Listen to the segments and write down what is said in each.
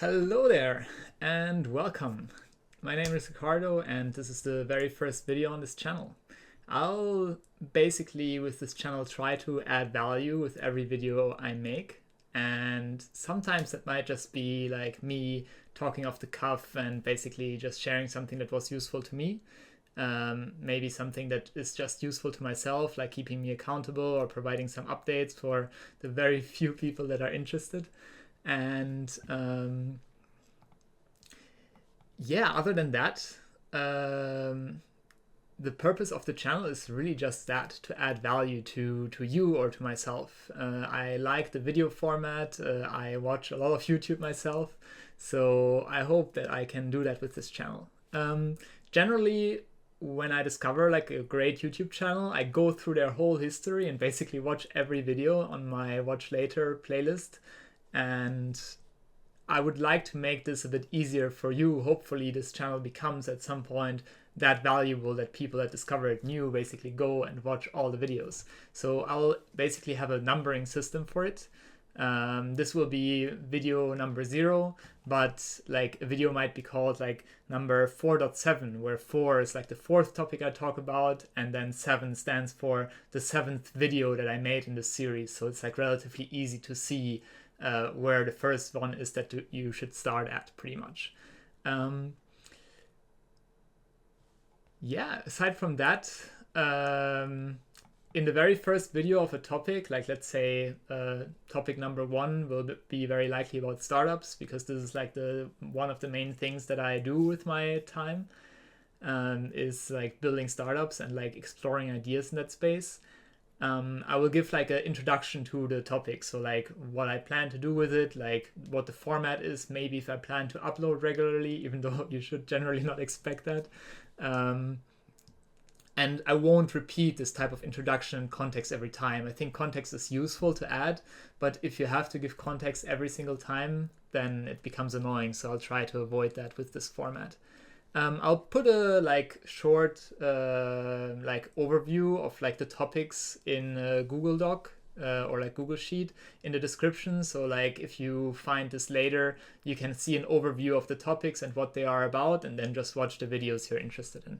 Hello there and welcome. My name is Ricardo and this is the very first video on this channel. I'll basically with this channel try to add value with every video I make, and sometimes it might just be like me talking off the cuff and basically just sharing something that was useful to me. Maybe something that is just useful to myself, like keeping me accountable or providing some updates for the very few people that are interested. And yeah, other than that, the purpose of the channel is really just that, to add value to you or to myself. I like the video format. I watch a lot of YouTube myself, so I hope that I can do that with this channel. Generally, when I discover like a great YouTube channel, I go through their whole history and basically watch every video on my Watch Later playlist. And I would like to make this a bit easier for you. Hopefully this channel becomes at some point that valuable that people that discover it new basically go and watch all the videos. So I'll basically have a numbering system for it. This will be video number 0, but like a video might be called like number 4.7, where 4 is like the 4th topic I talk about, and then 7 stands for the 7th video that I made in this series. So it's like relatively easy to see where the first one is that you should start at, pretty much. Yeah, aside from that, in the very first video of a topic, like let's say topic number 1 will be very likely about startups, because this is like one of the main things that I do with my time, is like building startups and like exploring ideas in that space. I will give like an introduction to the topic, so like what I plan to do with it, like what the format is, maybe if I plan to upload regularly, even though you should generally not expect that. And I won't repeat this type of introduction and context every time. I think context is useful to add, but if you have to give context every single time, then it becomes annoying, so I'll try to avoid that with this format. I'll put a like short like overview of like the topics in Google Doc or like Google Sheet in the description. So like if you find this later, you can see an overview of the topics and what they are about, and then just watch the videos you're interested in.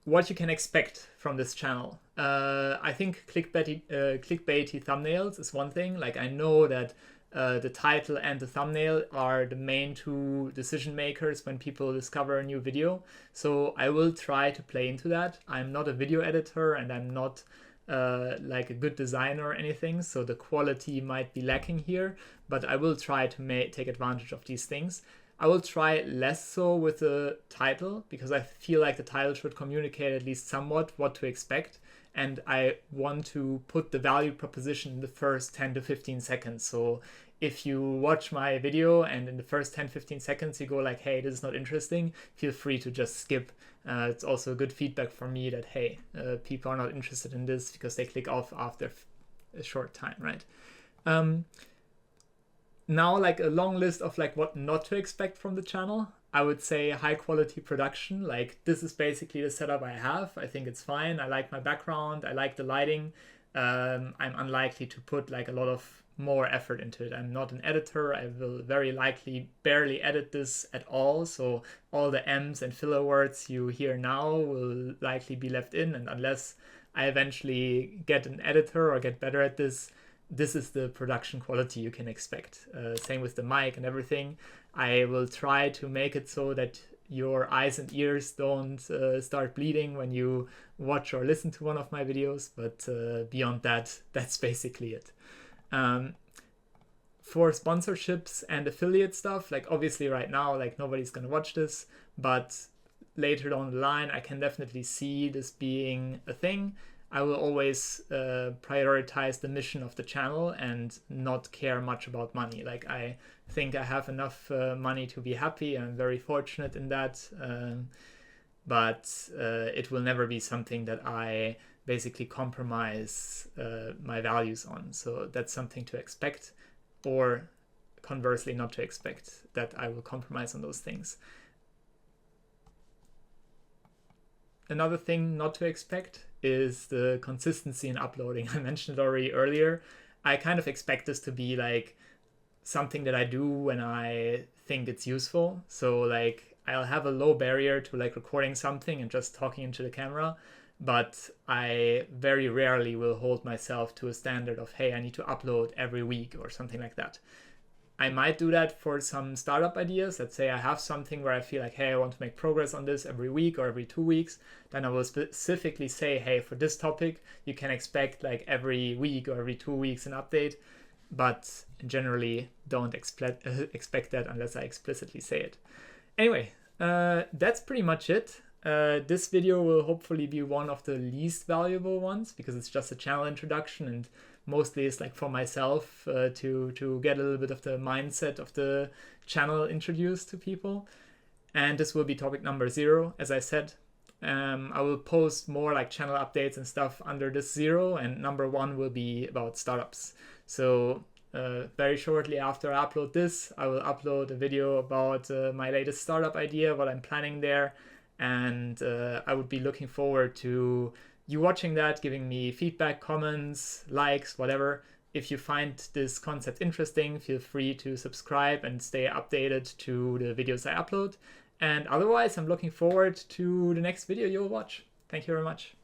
What you can expect from this channel. I think clickbaity thumbnails is one thing. Like I know that the title and the thumbnail are the main 2 decision makers when people discover a new video. So I will try to play into that. I'm not a video editor and I'm not like a good designer or anything, so the quality might be lacking here, but I will try to take advantage of these things. I will try less so with the title, because I feel like the title should communicate at least somewhat what to expect, and I want to put the value proposition in the first 10 to 15 seconds. So if you watch my video and in the first 10-15 seconds you go like, hey, this is not interesting, feel free to just skip. It's also good feedback for me that, hey, people are not interested in this because they click off after a short time, right? Now, like a long list of like what not to expect from the channel. I would say high quality production. Like this is basically the setup I have. I think it's fine. I like my background. I like the lighting. I'm unlikely to put like a lot of more effort into it. I'm not an editor. I will very likely barely edit this at all. So all the M's and filler words you hear now will likely be left in. And unless I eventually get an editor or get better at this, this is the production quality you can expect. Same with the mic and everything. I will try to make it so that your eyes and ears don't start bleeding when you watch or listen to one of my videos, but beyond that, that's basically it. For sponsorships and affiliate stuff, like obviously right now, like nobody's gonna watch this, but later down the line, I can definitely see this being a thing. I will always prioritize the mission of the channel and not care much about money. Like I think I have enough money to be happy. I'm very fortunate in that, but it will never be something that I basically compromise my values on. So that's something to expect, or conversely not to expect that I will compromise on those things. Another thing not to expect is the consistency in uploading. I mentioned it already earlier. I kind of expect this to be like something that I do when I think it's useful. So like I'll have a low barrier to like recording something and just talking into the camera, but I very rarely will hold myself to a standard of, hey, I need to upload every week or something like that. I might do that for some startup ideas. Let's say I have something where I feel like, hey, I want to make progress on this every week or every 2 weeks. Then I will specifically say, hey, for this topic, you can expect like every week or every 2 weeks an update. But generally don't expect that unless I explicitly say it. Anyway, that's pretty much it. This video will hopefully be one of the least valuable ones because it's just a channel introduction and mostly it's like for myself to get a little bit of the mindset of the channel introduced to people. And this will be topic number 0, as I said. I will post more like channel updates and stuff under this 0, and number 1 will be about startups. So very shortly after I upload this, I will upload a video about my latest startup idea, what I'm planning there, and I would be looking forward to you watching that, giving me feedback, comments, likes, whatever. If you find this concept interesting, feel free to subscribe and stay updated to the videos I upload. And otherwise, I'm looking forward to the next video you'll watch. Thank you very much.